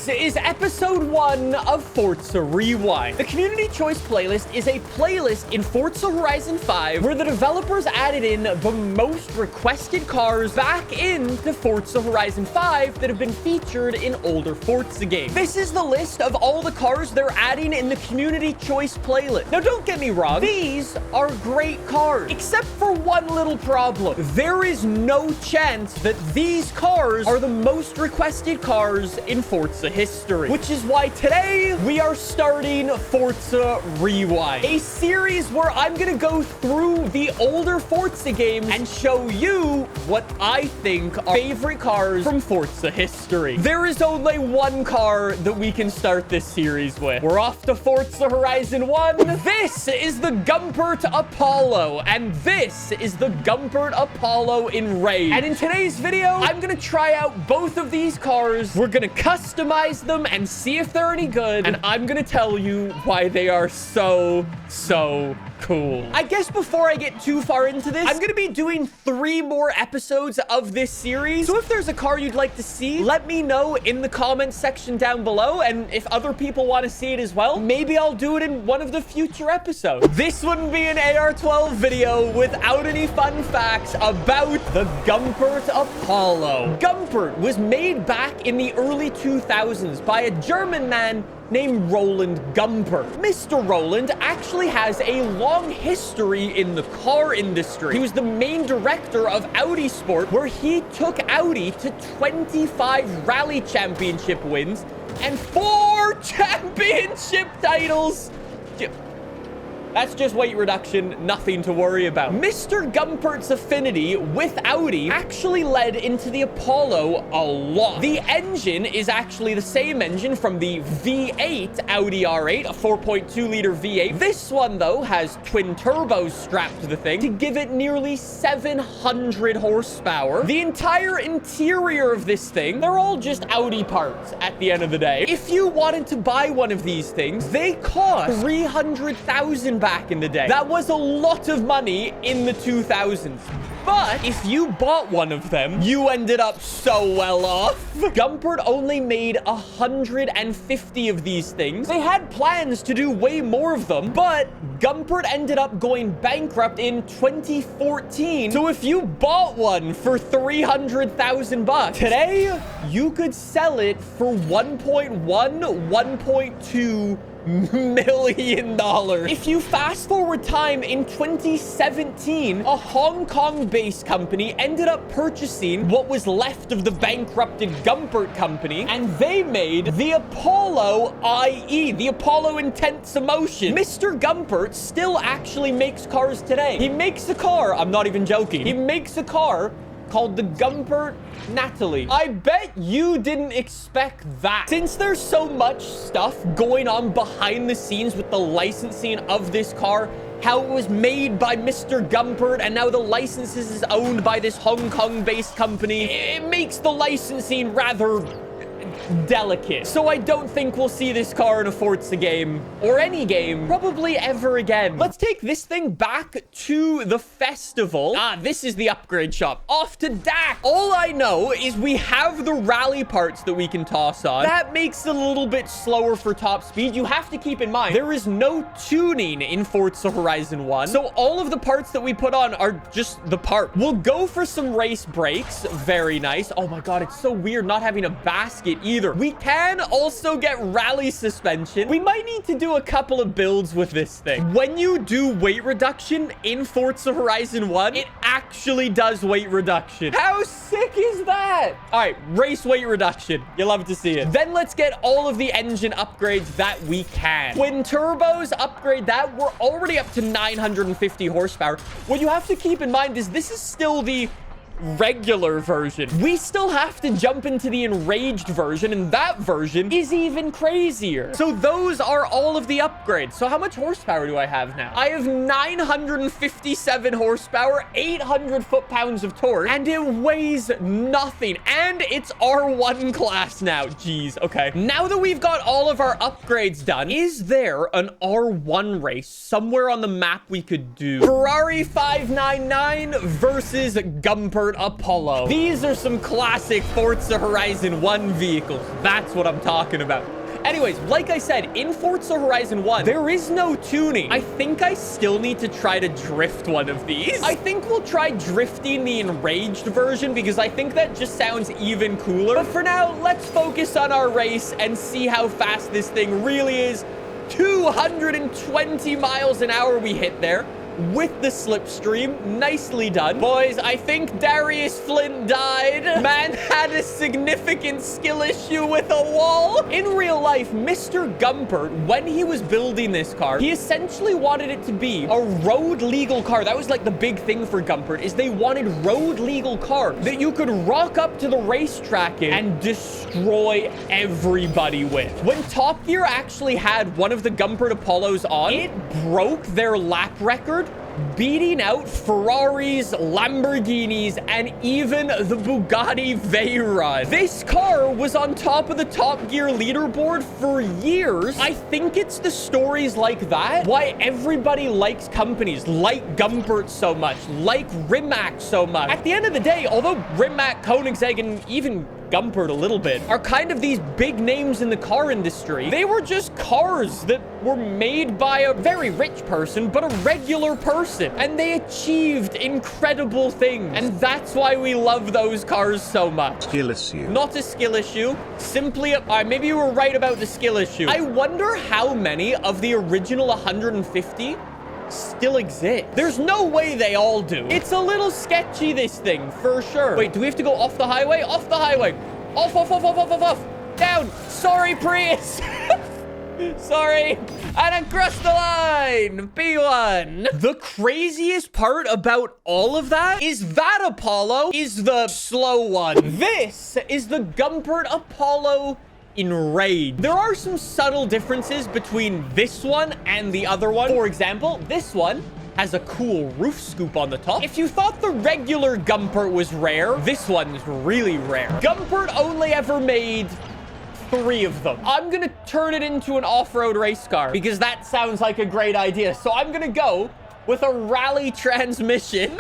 This is episode 1 of Forza Rewind. The Community Choice Playlist is a playlist in Forza Horizon 5 where the developers added in the most requested cars back into Forza Horizon 5 that have been featured in older Forza games. This is the list of all the cars they're adding in the Community Choice Playlist. Now, don't get me wrong, these are great cars, except for one little problem. There is no chance that these cars are the most requested cars in Forza history, which is why today we are starting Forza Rewind, a series where I'm gonna go through the older Forza games and show you what I think are favorite cars from Forza history. There is only one car that we can start this series with. We're off to Forza Horizon 1. This is the Gumpert Apollo, and this is the Gumpert Apollo enraged. And in today's video, I'm gonna try out both of these cars. We're gonna customize them and see if they're any good, and I'm gonna tell you why they are so cool. I guess before I get too far into this, I'm gonna be doing 3 more episodes of this series. So if there's a car you'd like to see, let me know in the comments section down below. And if other people want to see it as well, maybe I'll do it in one of the future episodes. This wouldn't be an AR-12 video without any fun facts about the Gumpert Apollo. Gumpert was made back in the early 2000s by a German man named Roland Gumpert. Mr. Roland actually has a long history in the car industry. He was the main director of Audi Sport, where he took Audi to 25 rally championship wins and 4 championship titles. That's just weight reduction, nothing to worry about. Mr. Gumpert's affinity with Audi actually led into the Apollo a lot. The engine is actually the same engine from the V8 Audi R8, a 4.2-liter V8. This one, though, has twin turbos strapped to the thing to give it nearly 700 horsepower. The entire interior of this thing, they're all just Audi parts at the end of the day. If you wanted to buy one of these things, they cost $300,000 back in the day. That was a lot of money in the 2000s. But if you bought one of them, you ended up so well off. Gumpert only made 150 of these things. They had plans to do way more of them, but Gumpert ended up going bankrupt in 2014. So if you bought one for $300,000, today you could sell it for $1.2 million. If you fast forward time, in 2017, a Hong Kong-based company ended up purchasing what was left of the bankrupted Gumpert company, and they made the Apollo IE, the Apollo Intense Emotion. Mr. Gumpert still actually makes cars today. He makes a car, I'm not even joking, he makes a car called the Gumpert Natalie. I bet you didn't expect that. Since there's so much stuff going on behind the scenes with the licensing of this car, how it was made by Mr. Gumpert, and now the licenses is owned by this Hong Kong-based company, it makes the licensing rather delicate. So I don't think we'll see this car in a Forza game, or any game, probably ever again. Let's take this thing back to the festival. This is the upgrade shop. Off to DAC. All I know is we have the rally parts that we can toss on. That makes it a little bit slower for top speed. You have to keep in mind, there is no tuning in Forza Horizon 1. So all of the parts that we put on are just the part. We'll go for some race brakes. Very nice. Oh my God, it's so weird not having a basket either. We can also get rally suspension. We might need to do a couple of builds with this thing. When you do weight reduction in Forza Horizon 1, it actually does weight reduction. How sick is that? All right, race weight reduction. You'll love to see it. Then let's get all of the engine upgrades that we can. Twin turbos, upgrade that. We're already up to 950 horsepower. What you have to keep in mind is this is still the regular version. We still have to jump into the enraged version, and that version is even crazier. So those are all of the upgrades. So how much horsepower do I have now? I have 957 horsepower, 800 foot-pounds of torque, and it weighs nothing. And it's R1 class now. Jeez, okay. Now that we've got all of our upgrades done, is there an R1 race somewhere on the map we could do? Ferrari 599 versus Gumpert Gumpert Apollo. These are some classic Forza Horizon 1 vehicles. That's what I'm talking about. Anyways, like I said, in Forza Horizon 1, there is no tuning. I think I still need to try to drift one of these. I think we'll try drifting the enraged version because I think that just sounds even cooler. But for now, let's focus on our race and see how fast this thing really is. 220 miles an hour we hit there with the slipstream. Nicely done. Boys, I think Darius Flint died. Man had a significant skill issue with a wall. In real life, Mr. Gumpert, when he was building this car, he essentially wanted it to be a road legal car. That was like the big thing for Gumpert, is they wanted road legal cars that you could rock up to the racetrack in and destroy everybody with. When Top Gear actually had one of the Gumpert Apollos on, it broke their lap record, beating out Ferraris, Lamborghinis, and even the Bugatti Veyron. This car was on top of the Top Gear leaderboard for years. I think it's the stories like that why everybody likes companies like Gumpert so much, like Rimac so much. At the end of the day, although Rimac, Koenigsegg, and even Gumpert a little bit are kind of these big names in the car industry, they were just cars that were made by a very rich person, but a regular person, and they achieved incredible things, and that's why we love those cars so much. Skill issue. Not a skill issue, simply maybe you were right about the skill issue. I wonder how many of the original 150 still exist. There's no way they all do. It's a little sketchy, this thing, for sure. Wait, do we have to go off the highway? Off the highway. Off, off, off, off, off, off, off. Down. Sorry, Prius. Sorry. And across the line. P1. The craziest part about all of that is that Apollo is the slow one. This is the Gumpert Apollo enraged. There are some subtle differences between this one and the other one. For example, this one has a cool roof scoop on the top. If you thought the regular Gumpert was rare, this one's really rare. Gumpert only ever made 3 of them. I'm gonna turn it into an off-road race car because that sounds like a great idea. So I'm gonna go with a rally transmission.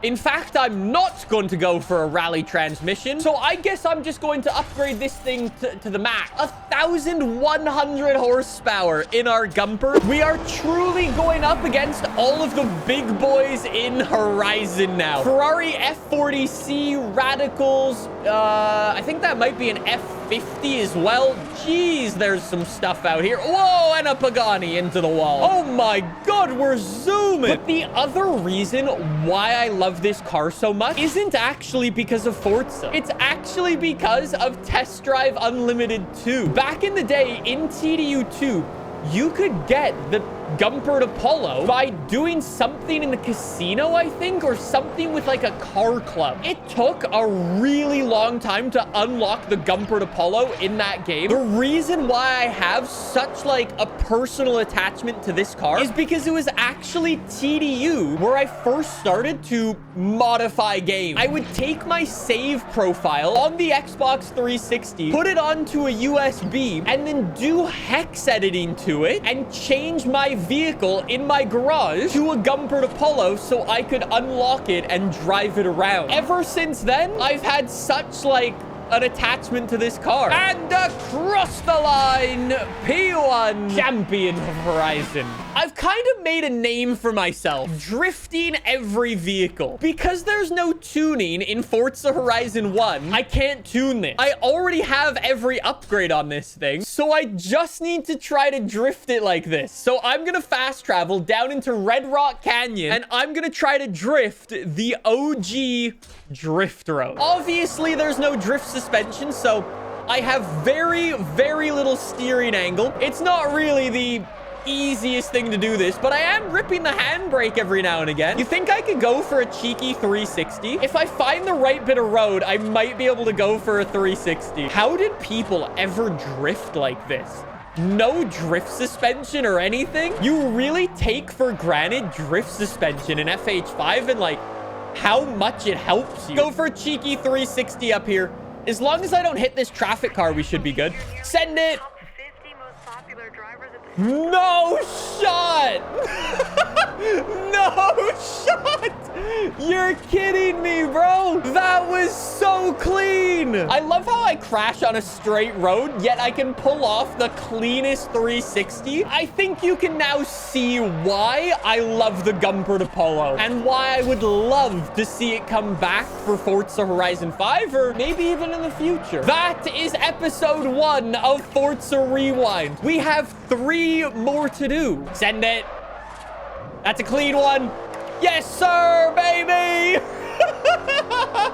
In fact, I'm not going to go for a rally transmission. So I guess I'm just going to upgrade this thing to the max. 1,100 horsepower in our Gumpert. We are truly going up against all of the big boys in Horizon now. Ferrari F40C, Radicals. I think that might be an F50 as well. Jeez, there's some stuff out here. Whoa, and a Pagani into the wall. Oh my God, we're zooming. But the other reason why I love this car so much isn't actually because of Forza. It's actually because of Test Drive Unlimited 2. Back in the day, in TDU2, you could get the Gumpert Apollo by doing something in the casino, I think, or something with like a car club. It took a really long time to unlock the Gumpert Apollo in that game. The reason why I have such like a personal attachment to this car is because it was actually TDU where I first started to modify games. I would take my save profile on the Xbox 360, put it onto a USB, and then do hex editing to it and change my vehicle in my garage to a Gumpert Apollo so I could unlock it and drive it around. Ever since then, I've had such like an attachment to this car. And across the line, P1 champion of Horizon. I've kind of made a name for myself, drifting every vehicle. Because there's no tuning in Forza Horizon 1, I can't tune this. I already have every upgrade on this thing, so I just need to try to drift it like this. So I'm gonna fast travel down into Red Rock Canyon, and I'm gonna try to drift the OG drift road. Obviously, there's no drift suspension, so I have very, very little steering angle. It's not really the easiest thing to do this, but I am gripping the handbrake every now and again. You think I could go for a cheeky 360? If I find the right bit of road, I might be able to go for a 360. How did people ever drift like this? No drift suspension or anything? You really take for granted drift suspension in FH5 and like how much it helps you. Go for a cheeky 360 up here. As long as I don't hit this traffic car, we should be good. Send it. No shot. No shot. You're kidding me, bro. That was so clean. I love how I crash on a straight road, yet I can pull off the cleanest 360. I think you can now see why I love the Gumpert Apollo and why I would love to see it come back for Forza Horizon 5 or maybe even in the future. That is episode 1 of Forza Rewind. We have 3 more to do. Send it. That's a clean one. Yes, sir, baby.